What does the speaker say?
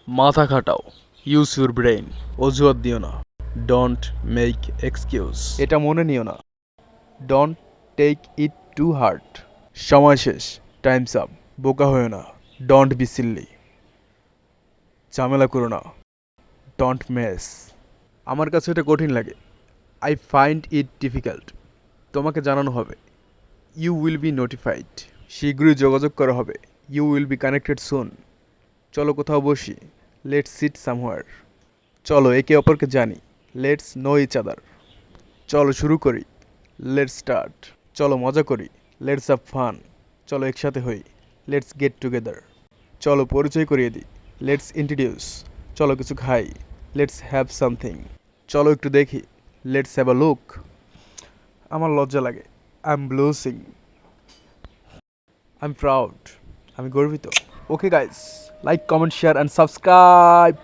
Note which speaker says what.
Speaker 1: মাথা খাটাও, use your brain. অজুহাত দিও না, ডোন্ট মেক এক্সকিউজ। এটা মনে নিও না, don't take it to heart. সময় শেষ, টাইমস আপ। বোকা হয়েও না, ডোন্ট বি সিল্লি। ঝামেলা করো না, ডোন্ট মেস। আমার কাছে এটা কঠিন লাগে, আই ফাইন্ড ইট ডিফিকাল্ট। তোমাকে জানানো হবে, ইউ উইল বি নোটিফাইড। শীঘ্রই যোগাযোগ করা হবে, ইউ উইল বি কানেক্টেড সুন। চলো কোথাও বসি, লেটস সিট সামহোয়ার। চলো একে অপরকে জানি, লেটস নো ইচ আদার। চলো শুরু করি, লেটস স্টার্ট। চলো মজা করি, লেটস হ্যাভ ফান। চলো একসাথে হই, লেটস গেট টুগেদার। চলো পরিচয় করিয়ে দিই, লেটস ইন্ট্রোডিউস। চলো কিছু খাই, লেটস হ্যাভ সামথিং। চলো একটু দেখি, লেটস হ্যাভ আ লুক। আমার লজ্জা লাগে, I am blushing. I am proud, আমি গর্বিত। Okay guys, like comment share and subscribe.